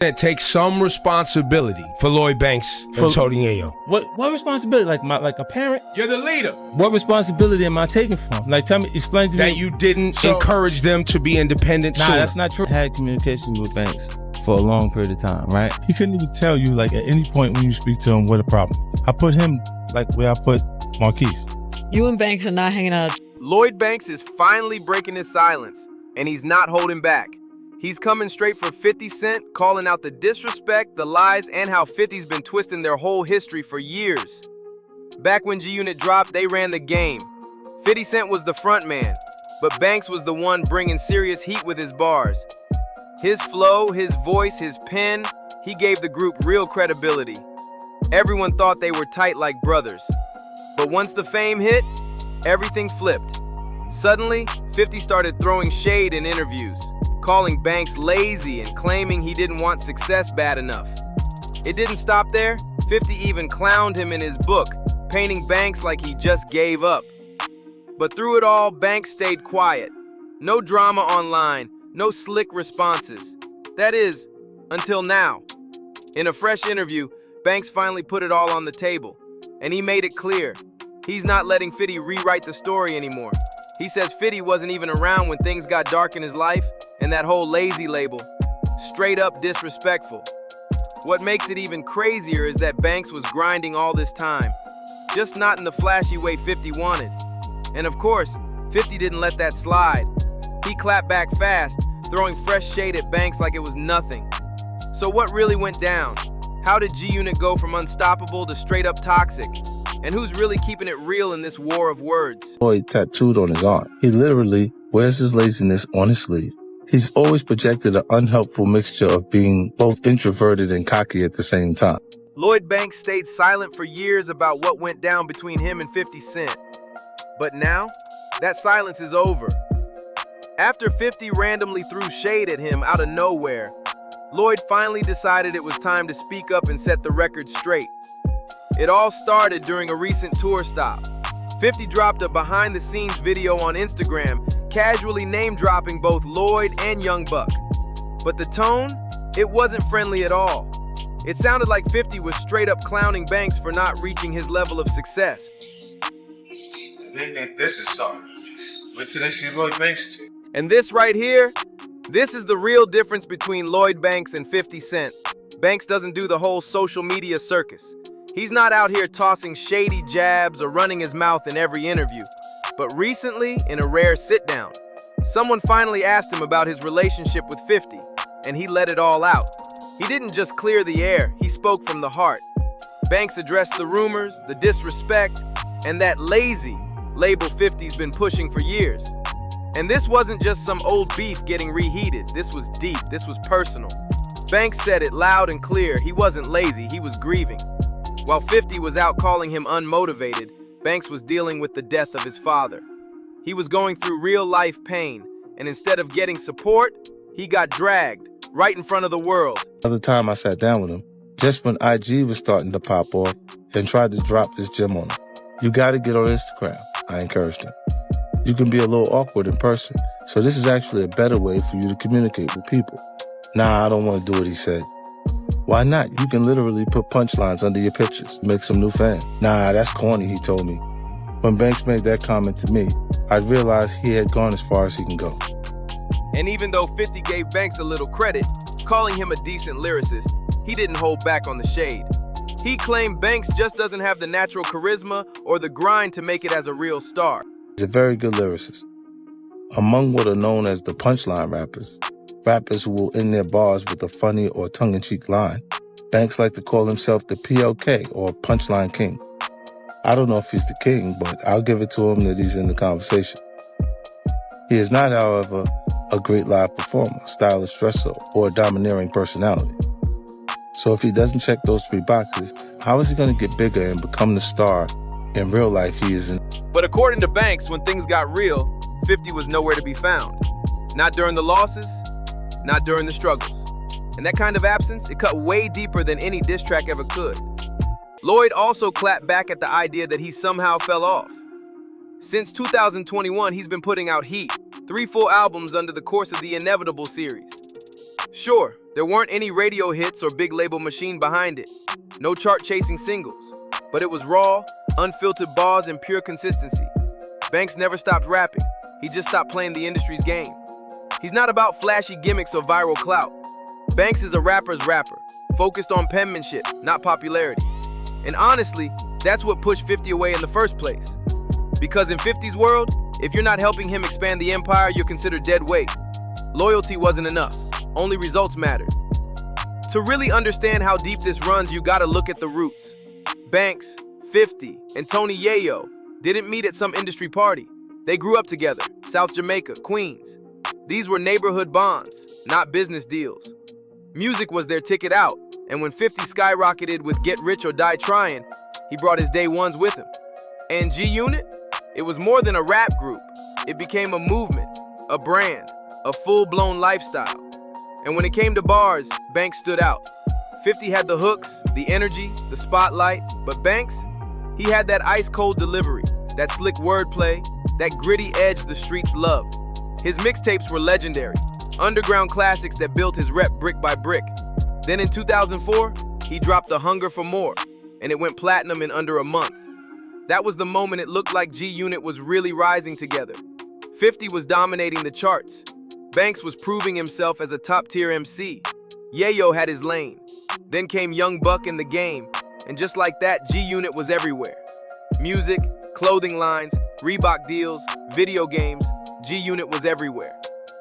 that takes some responsibility for Lloyd Banks and Tony Ayo. What responsibility? Like a parent? You're the leader. What responsibility am I taking from? Like, explain to me. That you didn't encourage them to be independent Nah, sooner. that's not true. I had communication with Banks for a long period of time, right? He couldn't even tell you, like, at any point when you speak to him what a problem is. I put him, like, where I put Marquise. You and Banks are not hanging out. Lloyd Banks is finally breaking his silence, and he's not holding back. He's coming straight for 50 Cent, calling out the disrespect, the lies, and how 50's been twisting their whole history for years. Back when G-Unit dropped, they ran the game. 50 Cent was the front man, but Banks was the one bringing serious heat with his bars. His flow, his voice, his pen, he gave the group real credibility. Everyone thought they were tight like brothers. But once the fame hit, everything flipped. Suddenly, 50 started throwing shade in interviews, calling Banks lazy and claiming he didn't want success bad enough. It didn't stop there. 50 even clowned him in his book, painting Banks like he just gave up. But through it all, Banks stayed quiet. No drama online, no slick responses. That is, until now. In a fresh interview, Banks finally put it all on the table, and he made it clear. He's not letting 50 rewrite the story anymore. He says 50 wasn't even around when things got dark in his life, and that whole lazy label, straight up disrespectful. What makes it even crazier is that Banks was grinding all this time, just not in the flashy way 50 wanted. And of course, 50 didn't let that slide. He clapped back fast, throwing fresh shade at Banks like it was nothing. So what really went down? How did G-Unit go from unstoppable to straight up toxic? And who's really keeping it real in this war of words? Lloyd tattooed on his arm. He literally wears his laziness on his sleeve. He's always projected an unhelpful mixture of being both introverted and cocky at the same time. Lloyd Banks stayed silent for years about what went down between him and 50 Cent. But now, that silence is over. After 50 randomly threw shade at him out of nowhere, Lloyd finally decided it was time to speak up and set the record straight. It all started during a recent tour stop. 50 dropped a behind-the-scenes video on Instagram, casually name-dropping both Lloyd and Young Buck. But the tone? It wasn't friendly at all. It sounded like 50 was straight up clowning Banks for not reaching his level of success. This is something. Wait till they see Lloyd Banks too. And this right here, this is the real difference between Lloyd Banks and 50 Cent. Banks doesn't do the whole social media circus. He's not out here tossing shady jabs or running his mouth in every interview. But recently, in a rare sit-down, someone finally asked him about his relationship with 50, and he let it all out. He didn't just clear the air, he spoke from the heart. Banks addressed the rumors, the disrespect, and that lazy label 50's been pushing for years. And this wasn't just some old beef getting reheated. This was deep, this was personal. Banks said it loud and clear. He wasn't lazy, he was grieving. While 50 was out calling him unmotivated, Banks was dealing with the death of his father. He was going through real-life pain, and instead of getting support, he got dragged right in front of the world. Another time I sat down with him, just when IG was starting to pop off, and tried to drop this gem on him. You gotta get on Instagram, I encouraged him. You can be a little awkward in person, so this is actually a better way for you to communicate with people. Nah, I don't want to do what he said. Why not? You can literally put punchlines under your pictures, make some new fans. Nah, that's corny, he told me. When Banks made that comment to me, I realized he had gone as far as he can go. And even though 50 gave Banks a little credit, calling him a decent lyricist, he didn't hold back on the shade. He claimed Banks just doesn't have the natural charisma or the grind to make it as a real star. He's a very good lyricist. Among what are known as the punchline rappers who will end their bars with a funny or tongue-in-cheek line, Banks like to call himself the PLK, or Punchline King. I don't know if he's the king, but I'll give it to him that he's in the conversation. He is not, however, a great live performer, stylish dresser, or a domineering personality. So if he doesn't check those three boxes, how is he going to get bigger and become the star in real life he is in? But according to Banks, when things got real, 50 was nowhere to be found. Not during the losses, not during the struggles. And that kind of absence, it cut way deeper than any diss track ever could. Lloyd also clapped back at the idea that he somehow fell off. Since 2021, he's been putting out heat, 3 full albums under the course of the Inevitable series. Sure, There weren't any radio hits or big label machine behind it. No chart-chasing singles. But it was raw, unfiltered bars and pure consistency. Banks never stopped rapping. He just stopped playing the industry's game. He's not about flashy gimmicks or viral clout. Banks is a rapper's rapper, focused on penmanship, not popularity. And honestly, that's what pushed 50 away in the first place. Because in 50's world, if you're not helping him expand the empire, you're considered dead weight. Loyalty wasn't enough. Only results mattered. To really understand how deep this runs, you gotta look at the roots. Banks, 50, and Tony Yayo didn't meet at some industry party. They grew up together, South Jamaica, Queens. These were neighborhood bonds, not business deals. Music was their ticket out, and when 50 skyrocketed with Get Rich or Die Trying, he brought his day ones with him. And G-Unit? It was more than a rap group. It became a movement, a brand, a full-blown lifestyle. And when it came to bars, Banks stood out. 50 had the hooks, the energy, the spotlight, but Banks, he had that ice-cold delivery, that slick wordplay, that gritty edge the streets loved. His mixtapes were legendary, underground classics that built his rep brick by brick. Then in 2004, he dropped The Hunger for More, and it went platinum in under a month. That was the moment it looked like G-Unit was really rising together. 50 was dominating the charts. Banks was proving himself as a top-tier MC. Yayo had his lane. Then came Young Buck in the game, and just like that, G-Unit was everywhere. Music, clothing lines, Reebok deals, video games, G-Unit was everywhere.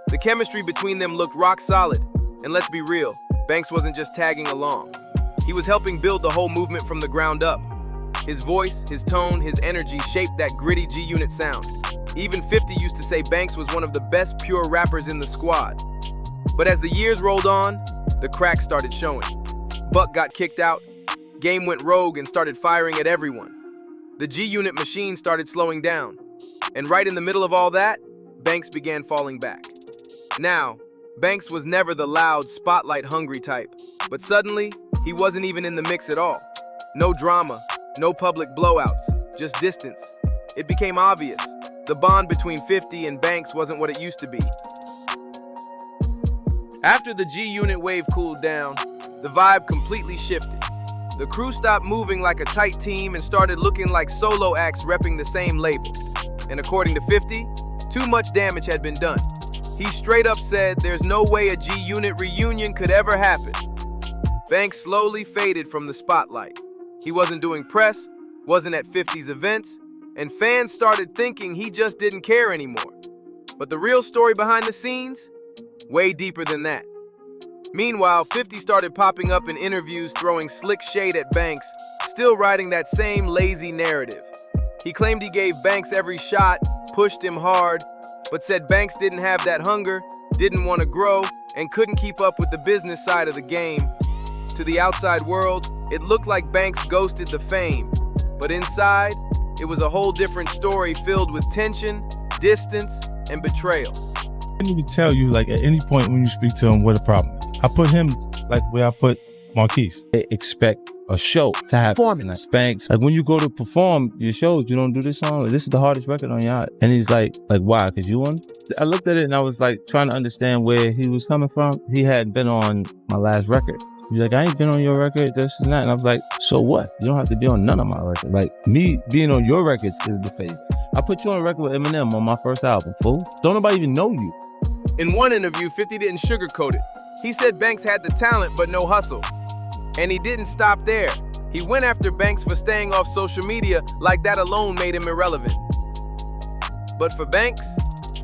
The chemistry between them looked rock solid, and let's be real, Banks wasn't just tagging along. He was helping build the whole movement from the ground up. His voice, his tone, his energy shaped that gritty G-Unit sound. Even 50 used to say Banks was one of the best pure rappers in the squad. But as the years rolled on, the cracks started showing. Buck got kicked out, Game went rogue and started firing at everyone. The G-Unit machine started slowing down. And right in the middle of all that, Banks began falling back. Now, Banks was never the loud, spotlight-hungry type, but suddenly, he wasn't even in the mix at all. No drama, no public blowouts, just distance. It became obvious. The bond between 50 and Banks wasn't what it used to be. After the G-Unit wave cooled down, the vibe completely shifted. The crew stopped moving like a tight team and started looking like solo acts repping the same label. And according to 50, too much damage had been done. He straight up said there's no way a G-Unit reunion could ever happen. Banks slowly faded from the spotlight. He wasn't doing press, wasn't at 50's events, and fans started thinking he just didn't care anymore. But the real story behind the scenes? Way deeper than that. Meanwhile, 50 started popping up in interviews throwing slick shade at Banks, still riding that same lazy narrative. He claimed he gave Banks every shot, pushed him hard, but said Banks didn't have that hunger, didn't want to grow, and couldn't keep up with the business side of the game. To the outside world, it looked like Banks ghosted the fame, but inside, it was a whole different story filled with tension, distance, and betrayal. I can't even tell you, like, at any point when you speak to him, what the problem is. I put him, like, where I put Marquise. They expect a show to happen tonight. Banks, like, when you go to perform your shows, you don't do this song. Like, this is the hardest record on your. And he's like, why? Because you won? I looked at it and I was like trying to understand where he was coming from. He hadn't been on my last record. He's like, I ain't been on your record, this and that. And I was like, so what? You don't have to be on none of my records. Like, me being on your records is the fave. I put you on a record with Eminem on my first album, fool. Don't nobody even know you. In one interview, 50 didn't sugarcoat it. He said Banks had the talent, but no hustle. And he didn't stop there. He went after Banks for staying off social media like that alone made him irrelevant. But for Banks,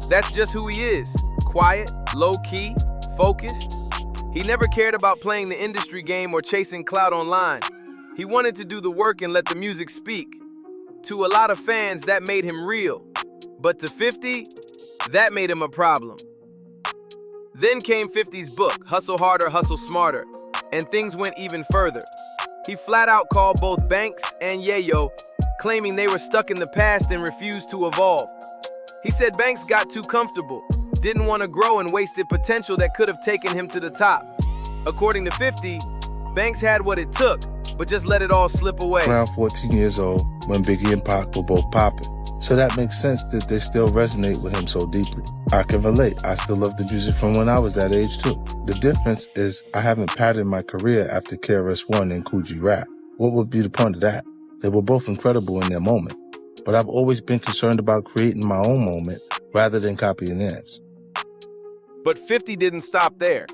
that's just who he is. Quiet, low-key, focused. He never cared about playing the industry game or chasing clout online. He wanted to do the work and let the music speak. To a lot of fans, that made him real. But to 50, that made him a problem. Then came 50's book, Hustle Harder, Hustle Smarter, and things went even further. He flat out called both Banks and Yayo, claiming they were stuck in the past and refused to evolve. He said Banks got too comfortable, didn't want to grow and wasted potential that could have taken him to the top. According to 50, Banks had what it took, but just let it all slip away. Around 14 years old, when Biggie and Pac were both popping, So that makes sense that they still resonate with him so deeply. I can relate. I still love the music from when I was that age too. The difference is I haven't patterned my career after KRS-One and Coogee Rap. What would be the point of that? They were both incredible in their moment. But I've always been concerned about creating my own moment rather than copying theirs. But 50 didn't stop there.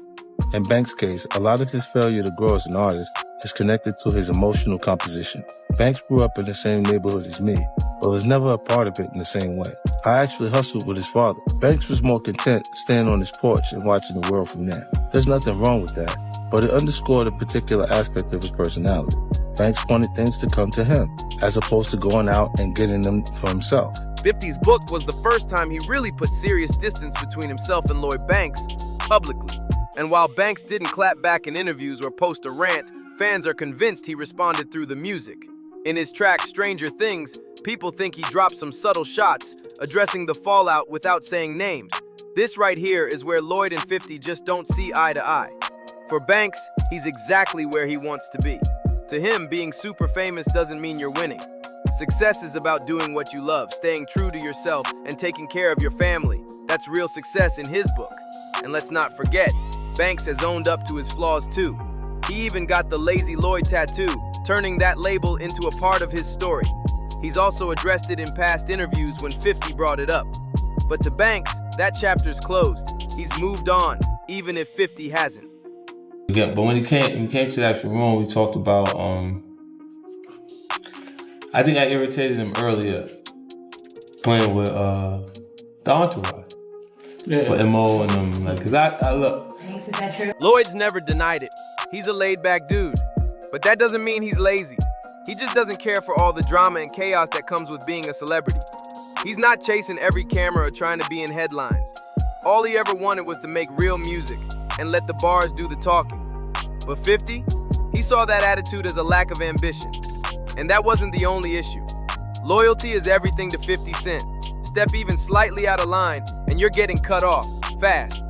In Banks' case, a lot of his failure to grow as an artist is connected to his emotional composition. Banks grew up in the same neighborhood as me, but was never a part of it in the same way. I actually hustled with his father. Banks was more content staying on his porch and watching the world from there. There's nothing wrong with that, but it underscored a particular aspect of his personality. Banks wanted things to come to him, as opposed to going out and getting them for himself. 50's book was the first time he really put serious distance between himself and Lloyd Banks publicly. And while Banks didn't clap back in interviews or post a rant, fans are convinced he responded through the music. In his track Stranger Things, people think he dropped some subtle shots, addressing the fallout without saying names. This right here is where Lloyd and 50 just don't see eye to eye. For Banks, he's exactly where he wants to be. To him, being super famous doesn't mean you're winning. Success is about doing what you love, staying true to yourself, and taking care of your family. That's real success in his book. And let's not forget, Banks has owned up to his flaws too. He even got the Lazy Lloyd tattoo, turning that label into a part of his story. He's also addressed it in past interviews when 50 brought it up. But to Banks, that chapter's closed. He's moved on, even if 50 hasn't. Yeah, but when he came to the actual room, we talked about, I think I irritated him earlier playing with the entourage. Yeah. With MO and them, like, cause I look. Thanks, is that true? Lloyd's never denied it. He's a laid-back dude. But that doesn't mean he's lazy. He just doesn't care for all the drama and chaos that comes with being a celebrity. He's not chasing every camera or trying to be in headlines. All he ever wanted was to make real music and let the bars do the talking. But 50, he saw that attitude as a lack of ambition. And that wasn't the only issue. Loyalty is everything to 50 Cent. Step even slightly out of line, and you're getting cut off, fast.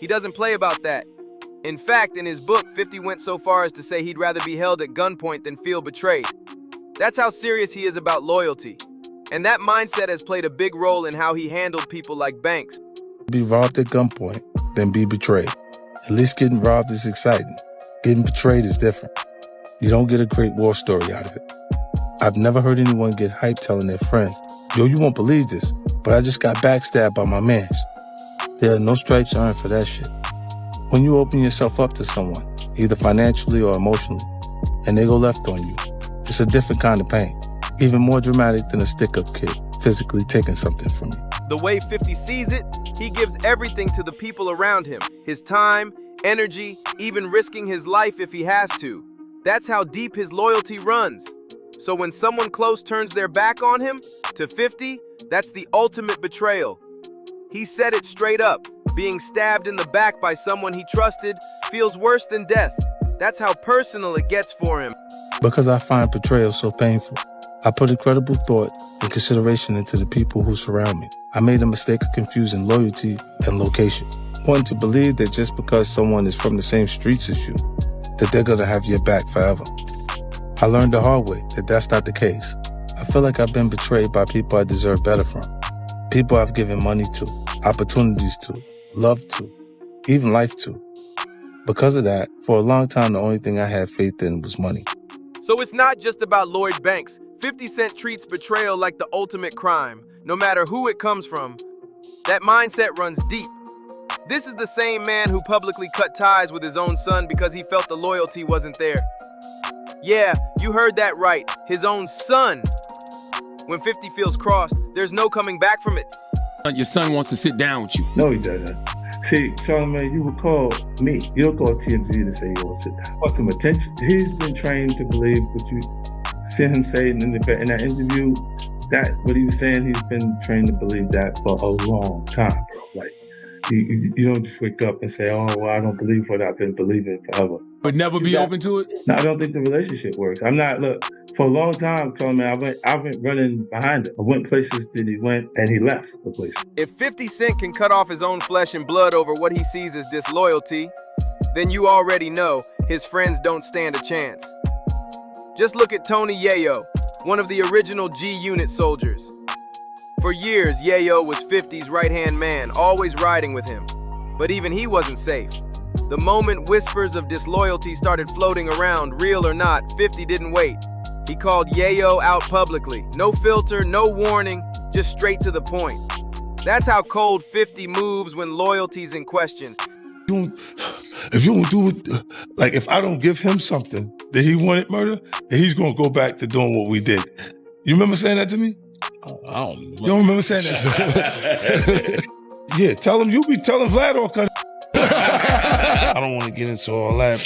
He doesn't play about that. In fact, in his book, 50 went so far as to say he'd rather be held at gunpoint than feel betrayed. That's how serious he is about loyalty. And that mindset has played a big role in how he handled people like Banks. Be robbed at gunpoint, then be betrayed. At least getting robbed is exciting. Getting betrayed is different. You don't get a great war story out of it. I've never heard anyone get hyped telling their friends, yo, you won't believe this, but I just got backstabbed by my mans. There are no stripes earned for that shit. When you open yourself up to someone, either financially or emotionally, and they go left on you, it's a different kind of pain, even more dramatic than a stick-up kid physically taking something from you. The way 50 sees it, he gives everything to the people around him, his time, energy, even risking his life if he has to. That's how deep his loyalty runs. So when someone close turns their back on him, to 50, that's the ultimate betrayal. He said it straight up. Being stabbed in the back by someone he trusted feels worse than death. That's how personal it gets for him. Because I find betrayal so painful, I put incredible thought and consideration into the people who surround me. I made a mistake of confusing loyalty and location. Wanting to believe that just because someone is from the same streets as you, that they're gonna have your back forever. I learned the hard way that that's not the case. I feel like I've been betrayed by people I deserve better from. People I've given money to, opportunities to, love to, even life to. Because of that, for a long time, the only thing I had faith in was money. So it's not just about Lloyd Banks. 50 Cent treats betrayal like the ultimate crime, no matter who it comes from. That mindset runs deep. This is the same man who publicly cut ties with his own son because he felt the loyalty wasn't there. Yeah, you heard that right, his own son. When 50 feels crossed, there's no coming back from it. Your son wants to sit down with you. No, he doesn't. See, Charlamagne, you would call me. You don't call TMZ to say you want to sit down. Want some attention. He's been trained to believe what you see him say in that interview. That what he was saying, he's been trained to believe that for a long time, bro. Like, you don't just wake up and say, oh, well, I don't believe what I've been believing forever. But never be open to it? No, I don't think the relationship works. I'm not, look, for a long time, Charlamagne, I went running behind him. I went places that he went, and he left the place. If 50 Cent can cut off his own flesh and blood over what he sees as disloyalty, then you already know his friends don't stand a chance. Just look at Tony Yayo, one of the original G-Unit soldiers. For years, Yayo was 50's right-hand man, always riding with him. But even he wasn't safe. The moment whispers of disloyalty started floating around, real or not, 50 didn't wait. He called Yayo out publicly. No filter, no warning, just straight to the point. That's how cold 50 moves when loyalty's in question. If you don't do it, like if I don't give him something that he wanted murder, then he's gonna go back to doing what we did. You remember saying that to me? I don't know. You don't remember saying that? Yeah, tell him you be telling Vlad all kind of I don't want to get into all that.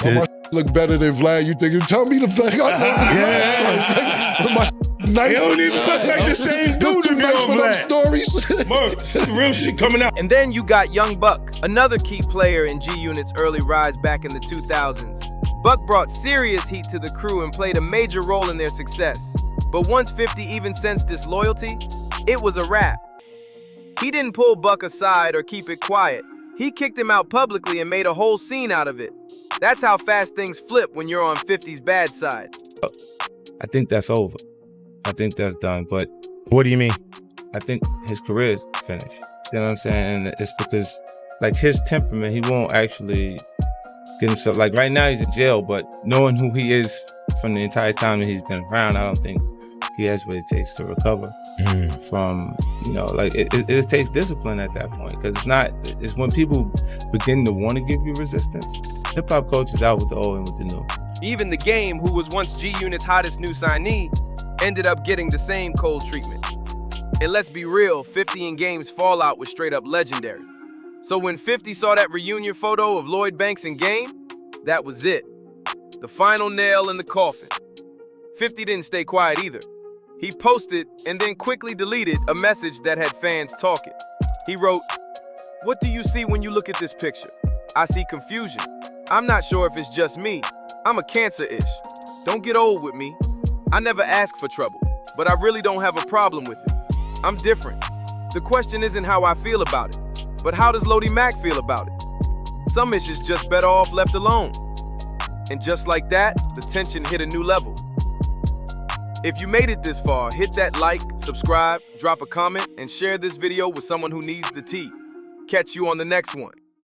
But my look better than Vlad. You think you tell me the thing? My nice. He don't even look like the same dude to be nice on for them Vlad. stories. Merch, real shit coming out. And then you got Young Buck, another key player in G-Unit's early rise back in the 2000s. Buck brought serious heat to the crew and played a major role in their success. But once 50 even sensed disloyalty, it was a wrap. He didn't pull Buck aside or keep it quiet. He kicked him out publicly and made a whole scene out of it. That's how fast things flip when you're on 50's bad side. I think that's over. I think that's done. But What do you mean? I think his career is finished. You know what I'm saying? And it's because, like, his temperament, he won't actually get himself, like, right now he's in jail, but knowing who he is from the entire time that he's been around, I don't think he has what it takes to recover from, you know, like, it takes discipline at that point, because it's when people begin to want to give you resistance. Hip-hop culture is out with the old and with the new. Even The Game, who was once G-Unit's hottest new signee, ended up getting the same cold treatment. And let's be real, 50 and Game's fallout was straight up legendary. So when 50 saw that reunion photo of Lloyd Banks and Game, that was it. The final nail in the coffin. 50 didn't stay quiet either. He posted and then quickly deleted a message that had fans talking. He wrote, "What do you see when you look at this picture? I see confusion. I'm not sure if it's just me. I'm a cancer-ish. Don't get old with me. I never ask for trouble, but I really don't have a problem with it. I'm different. The question isn't how I feel about it, but how does Lodi Mac feel about it? Some issues just better off left alone." And just like that, the tension hit a new level. If you made it this far, hit that like, subscribe, drop a comment, and share this video with someone who needs the tea. Catch you on the next one.